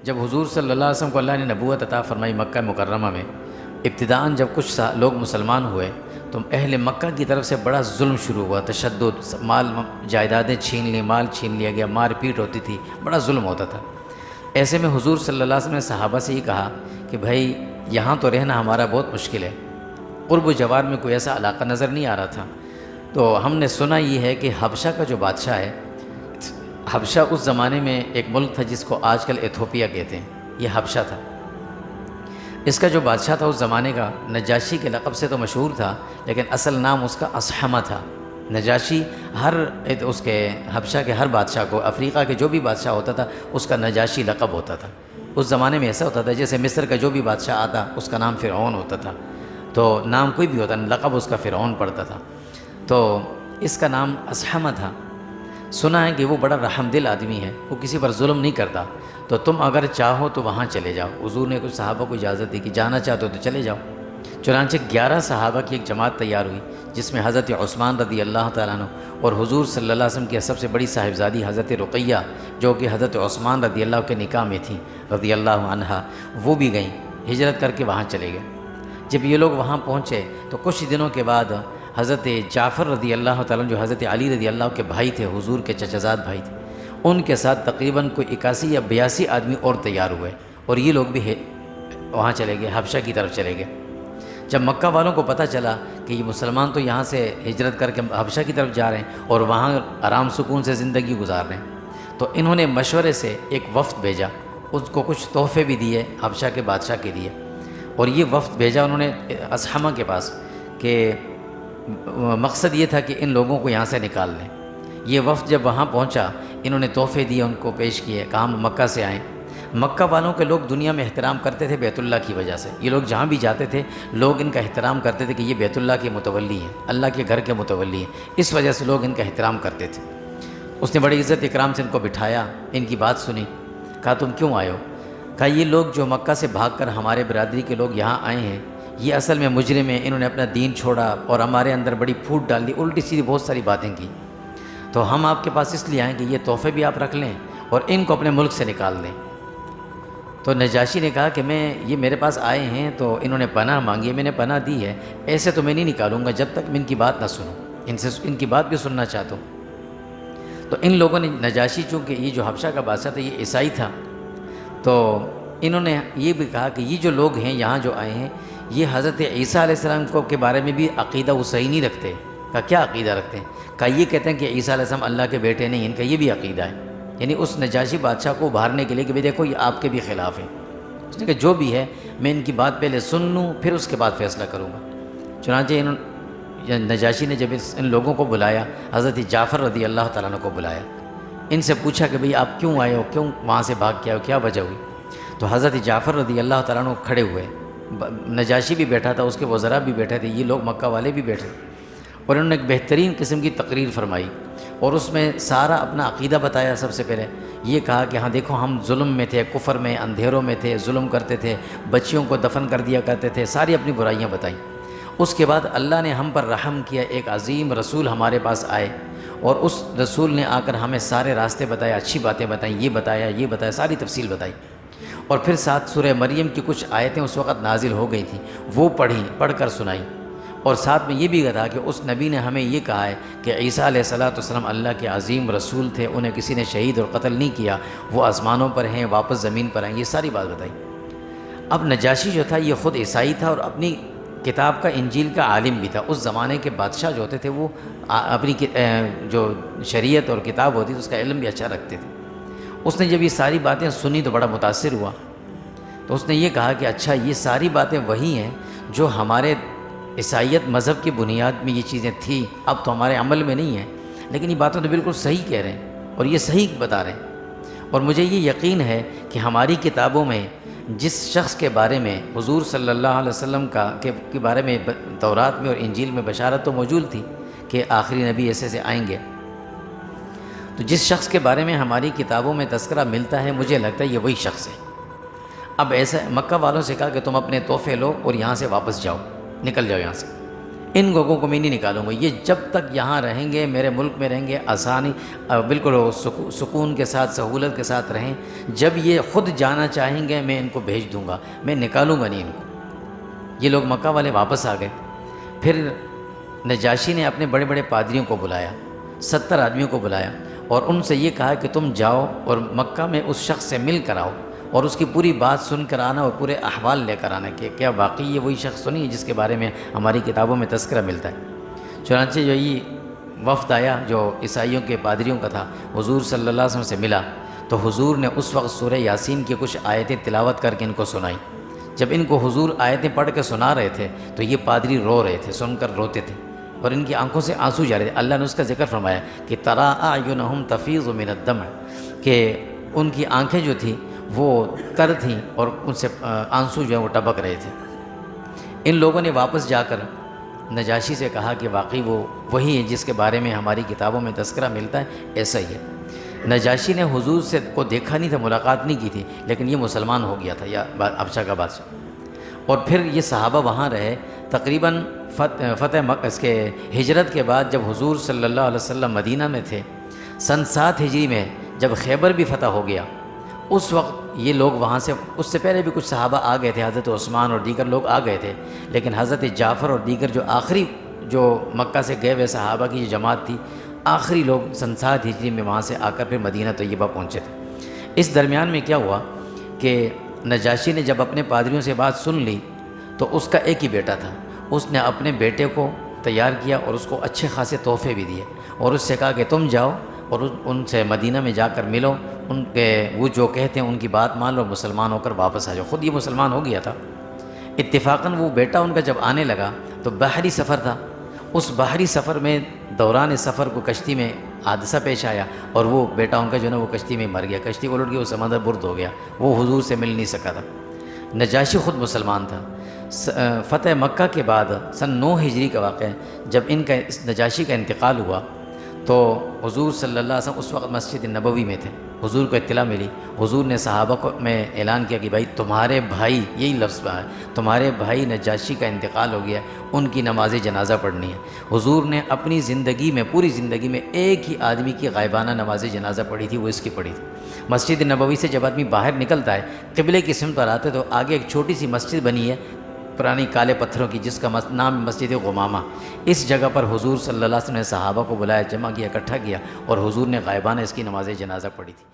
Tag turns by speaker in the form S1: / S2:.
S1: جب حضور صلی اللہ علیہ وسلم کو اللہ نے نبوت عطا فرمائی مکہ مکرمہ میں، ابتداءً جب کچھ لوگ مسلمان ہوئے تو اہل مکہ کی طرف سے بڑا ظلم شروع ہوا، تشدد، مال جائیدادیں چھین لی، مال چھین لیا گیا، مار پیٹ ہوتی تھی، بڑا ظلم ہوتا تھا۔ ایسے میں حضور صلی اللہ علیہ وسلم نے صحابہ سے یہ کہا کہ بھائی یہاں تو رہنا ہمارا بہت مشکل ہے، قرب و جوار میں کوئی ایسا علاقہ نظر نہیں آ رہا تھا، تو ہم نے سنا یہ ہے کہ حبشہ کا جو بادشاہ ہے، حبشہ اس زمانے میں ایک ملک تھا جس کو آج کل ایتھوپیا کہتے ہیں، یہ حبشہ تھا۔ اس کا جو بادشاہ تھا اس زمانے کا، نجاشی کے لقب سے تو مشہور تھا، لیکن اصل نام اس کا اصحمہ تھا۔ نجاشی اس کے حبشہ کے ہر بادشاہ کو، افریقہ کے جو بھی بادشاہ ہوتا تھا اس کا نجاشی لقب ہوتا تھا۔ اس زمانے میں ایسا ہوتا تھا جیسے مصر کا جو بھی بادشاہ آتا اس کا نام فرعون ہوتا تھا، تو نام کوئی بھی ہوتا، لقب اس کا فرعون پڑتا تھا، تو اس کا نام اصحمہ تھا۔ سنا ہے کہ وہ بڑا رحم دل آدمی ہے، وہ کسی پر ظلم نہیں کرتا، تو تم اگر چاہو تو وہاں چلے جاؤ۔ حضور نے کچھ صحابہ کو اجازت دی کہ جانا چاہتے ہو تو چلے جاؤ۔ چنانچہ 11 صحابہ کی ایک جماعت تیار ہوئی، جس میں حضرت عثمان رضی اللہ تعالیٰ عنہ اور حضور صلی اللہ علیہ وسلم کی سب سے بڑی صاحبزادی حضرت رقیہ، جو کہ حضرت عثمان رضی اللہ کے نکاح میں تھیں رضی اللہ عنہا، وہ بھی گئیں، ہجرت کر کے وہاں چلے گئے۔ جب یہ لوگ وہاں پہنچے تو کچھ دنوں کے بعد حضرت جعفر رضی اللہ تعالیٰ جو حضرت علی رضی اللہ کے بھائی تھے، حضور کے چچزاد بھائی تھے، ان کے ساتھ تقریباً کوئی 81 یا 82 آدمی اور تیار ہوئے، اور یہ لوگ بھی وہاں چلے گئے، حبشہ کی طرف چلے گئے۔ جب مکہ والوں کو پتہ چلا کہ یہ مسلمان تو یہاں سے ہجرت کر کے حبشہ کی طرف جا رہے ہیں اور وہاں آرام سکون سے زندگی گزار رہے ہیں، تو انہوں نے مشورے سے ایک وفد بھیجا، اس کو کچھ تحفے بھی دیے حبشہ کے بادشاہ کے لیے، اور یہ وفد بھیجا انہوں نے اصحمہ کے پاس کہ مقصد یہ تھا کہ ان لوگوں کو یہاں سے نکال لیں۔ یہ وفد جب وہاں پہنچا، انہوں نے تحفے دیے، ان کو پیش کیے، کہا ہم مکہ سے آئیں۔ مکہ والوں کے لوگ دنیا میں احترام کرتے تھے بیت اللہ کی وجہ سے، یہ لوگ جہاں بھی جاتے تھے لوگ ان کا احترام کرتے تھے کہ یہ بیت اللہ کے متولی ہیں، اللہ کے گھر کے متولی ہیں، اس وجہ سے لوگ ان کا احترام کرتے تھے۔ اس نے بڑی عزت اکرام سے ان کو بٹھایا، ان کی بات سنی، کہا تم کیوں آئے ہو؟ کہا یہ لوگ جو مکہ سے بھاگ کر ہمارے برادری کے لوگ یہاں آئے ہیں، یہ اصل میں مجرم ہیں، انہوں نے اپنا دین چھوڑا اور ہمارے اندر بڑی پھوٹ ڈال دی، الٹی سیدھی بہت ساری باتیں کی، تو ہم آپ کے پاس اس لیے آئیں کہ یہ تحفے بھی آپ رکھ لیں اور ان کو اپنے ملک سے نکال دیں۔ تو نجاشی نے کہا کہ یہ میرے پاس آئے ہیں تو انہوں نے پناہ مانگی ہے، میں نے پناہ دی ہے، ایسے تو میں نہیں نکالوں گا جب تک میں ان کی بات نہ سنوں، ان کی بات بھی سننا چاہتا ہوں۔ تو ان لوگوں نے، نجاشی چونکہ یہ جو حبشہ کا بادشاہ تھا یہ عیسائی تھا، تو انہوں نے یہ بھی کہا کہ یہ جو لوگ ہیں یہاں جو آئے ہیں یہ حضرت عیسیٰ علیہ السلام کے بارے میں بھی عقیدہ وہ صحیح نہیں رکھتے۔ کہا کیا عقیدہ رکھتے ہیں؟ کہا یہ کہتے ہیں کہ عیسیٰ علیہ السلام اللہ کے بیٹے نہیں، ان کا یہ بھی عقیدہ ہے، یعنی اس نجاشی بادشاہ کو ابھارنے کے لیے کہ دیکھو یہ آپ کے بھی خلاف ہے۔ اس نے کہا جو بھی ہے میں ان کی بات پہلے سن لوں پھر اس کے بعد فیصلہ کروں گا۔ چنانچہ نجاشی نے جب ان لوگوں کو بلایا، حضرت جعفر رضی اللہ تعالیٰ عنہ کو بلایا، ان سے پوچھا کہ بھئی آپ کیوں آئے ہو، کیوں وہاں سے بھاگ کے آئے ہو، کیا وجہ ہوئی؟ تو حضرت جعفر رضی اللہ تعالیٰ عنہ کھڑے ہوئے، نجاشی بھی بیٹھا تھا، اس کے وزراء بھی بیٹھے تھے، یہ لوگ مکہ والے بھی بیٹھے، اور انہوں نے ایک بہترین قسم کی تقریر فرمائی اور اس میں سارا اپنا عقیدہ بتایا۔ سب سے پہلے یہ کہا کہ ہاں دیکھو ہم ظلم میں تھے، کفر میں، اندھیروں میں تھے، ظلم کرتے تھے، بچیوں کو دفن کر دیا کرتے تھے، ساری اپنی برائیاں بتائیں۔ اس کے بعد اللہ نے ہم پر رحم کیا، ایک عظیم رسول ہمارے پاس آئے اور اس رسول نے آ کر ہمیں سارے راستے بتائے، اچھی باتیں بتائیں، یہ بتایا، ساری تفصیل بتائی، اور پھر ساتھ سورہ مریم کی کچھ آیتیں اس وقت نازل ہو گئی تھیں وہ پڑھ کر سنائی، اور ساتھ میں یہ بھی کہا کہ اس نبی نے ہمیں یہ کہا ہے کہ عیسیٰ علیہ السلام اللہ کے عظیم رسول تھے، انہیں کسی نے شہید اور قتل نہیں کیا، وہ آسمانوں پر ہیں، واپس زمین پر ہیں، یہ ساری بات بتائی۔ اب نجاشی جو تھا یہ خود عیسائی تھا اور اپنی کتاب کا، انجیل کا عالم بھی تھا۔ اس زمانے کے بادشاہ جو ہوتے تھے وہ اپنی جو شریعت اور کتاب ہوتی تھی اس کا علم بھی اچھا رکھتے تھے۔ اس نے جب یہ ساری باتیں سنی تو بڑا متاثر ہوا، تو اس نے یہ کہا کہ اچھا یہ ساری باتیں وہی ہیں جو ہمارے عیسائیت مذہب کی بنیاد میں یہ چیزیں تھیں، اب تو ہمارے عمل میں نہیں ہیں، لیکن یہ باتیں تو بالکل صحیح کہہ رہے ہیں اور یہ صحیح بتا رہے ہیں، اور مجھے یہ یقین ہے کہ ہماری کتابوں میں جس شخص کے بارے میں حضور صلی اللہ علیہ وسلم کے بارے میں تورات میں اور انجیل میں بشارت تو موجود تھی کہ آخری نبی ایسے آئیں گے، تو جس شخص کے بارے میں ہماری کتابوں میں تذکرہ ملتا ہے مجھے لگتا ہے یہ وہی شخص ہے۔ اب ایسا مکہ والوں سے کہا کہ تم اپنے تحفے لو اور یہاں سے واپس جاؤ، نکل جاؤ یہاں سے، ان لوگوں کو میں نہیں نکالوں گا، یہ جب تک یہاں رہیں گے، میرے ملک میں رہیں گے، آسانی بالکل سکون کے ساتھ، سہولت کے ساتھ رہیں، جب یہ خود جانا چاہیں گے میں ان کو بھیج دوں گا، میں نکالوں گا نہیں ان کو۔ یہ لوگ مکہ والے واپس آ گئے۔ پھر نجاشی نے اپنے بڑے بڑے پادریوں کو بلایا، 70 آدمیوں کو بلایا، اور ان سے یہ کہا کہ تم جاؤ اور مکہ میں اس شخص سے مل کر آؤ اور اس کی پوری بات سن کر آنا اور پورے احوال لے کر آنا کہ کیا واقعی یہ وہی شخص تو نہیں ہے جس کے بارے میں ہماری کتابوں میں تذکرہ ملتا ہے۔ چنانچہ جو یہ وفد آیا جو عیسائیوں کے پادریوں کا تھا، حضور صلی اللہ علیہ وسلم سے ملا، تو حضور نے اس وقت سورہ یاسین کی کچھ آیتیں تلاوت کر کے ان کو سنائی۔ جب ان کو حضور آیتیں پڑھ کے سنا رہے تھے تو یہ پادری رو رہے تھے، سن کر روتے تھے اور ان کی آنکھوں سے آنسو جا رہے تھے۔ اللہ نے اس کا ذکر فرمایا کہ ترا اعینہم تفیض من الدمع، کہ ان کی آنکھیں جو تھیں وہ تر تھیں اور ان سے آنسو جو ہیں وہ ٹپک رہے تھے۔ ان لوگوں نے واپس جا کر نجاشی سے کہا کہ واقعی وہ وہی ہے جس کے بارے میں ہماری کتابوں میں تذکرہ ملتا ہے، ایسا ہی ہے۔ نجاشی نے حضور سے کو دیکھا نہیں تھا، ملاقات نہیں کی تھی، لیکن یہ مسلمان ہو گیا تھا، یا حبشہ کا بادشاہ۔ اور پھر یہ صحابہ وہاں رہے تقریباً اس کے ہجرت کے بعد، جب حضور صلی اللہ علیہ وسلم مدینہ میں تھے، سن 7 ہجری میں جب خیبر بھی فتح ہو گیا، اس وقت یہ لوگ وہاں سے، اس سے پہلے بھی کچھ صحابہ آ گئے تھے، حضرت عثمان اور دیگر لوگ آ گئے تھے، لیکن حضرت جعفر اور دیگر جو آخری جو مکہ سے گئے ہوئے صحابہ کی جو جماعت تھی، آخری لوگ سن 7 ہجری میں وہاں سے آ کر پھر مدینہ طیبہ پہنچے تھے۔ اس درمیان میں کیا ہوا کہ نجاشی نے جب اپنے پادریوں سے بات سن لی تو اس کا ایک ہی بیٹا تھا، اس نے اپنے بیٹے کو تیار کیا اور اس کو اچھے خاصے تحفے بھی دیے، اور اس سے کہا کہ تم جاؤ اور ان سے مدینہ میں جا کر ملو، ان کے وہ جو کہتے ہیں ان کی بات مان لو، مسلمان ہو کر واپس آ جاؤ۔ خود یہ مسلمان ہو گیا تھا۔ اتفاقاً وہ بیٹا ان کا جب آنے لگا تو بحری سفر تھا، اس بحری سفر میں دوران سفر کو کشتی میں حادثہ پیش آیا اور وہ بیٹا ان کا جو ہے نا وہ کشتی میں مر گیا، کشتی الٹ گئی، وہ سمندر برد ہو گیا، وہ حضور سے مل نہیں سکا تھا۔ نجاشی خود مسلمان تھا۔ فتح مکہ کے بعد سن 9 ہجری کا واقعہ ہے، جب ان کا نجاشی کا انتقال ہوا تو حضور صلی اللہ علیہ وسلم اس وقت مسجد نبوی میں تھے۔ حضور کو اطلاع ملی، حضور نے صحابہ کو میں اعلان کیا کہ بھائی تمہارے بھائی، یہی لفظ ہے، تمہارے بھائی نجاشی کا انتقال ہو گیا، ان کی نماز جنازہ پڑھنی ہے۔ حضور نے اپنی زندگی میں، پوری زندگی میں ایک ہی آدمی کی غائبانہ نماز جنازہ پڑھی تھی، وہ اس کی پڑھی تھی۔ مسجد نبوی سے جب آدمی باہر نکلتا ہے، قبلے کی سمت پر آتے تو آگے ایک چھوٹی سی مسجد بنی ہے پرانی کالے پتھروں کی، جس کا نام مسجد غمامہ۔ اس جگہ پر حضور صلی اللہ علیہ وسلم نے صحابہ کو بلایا، جمع کیا، اکٹھا کیا، اور حضور نے غائبانہ اس کی نماز جنازہ پڑھی تھی۔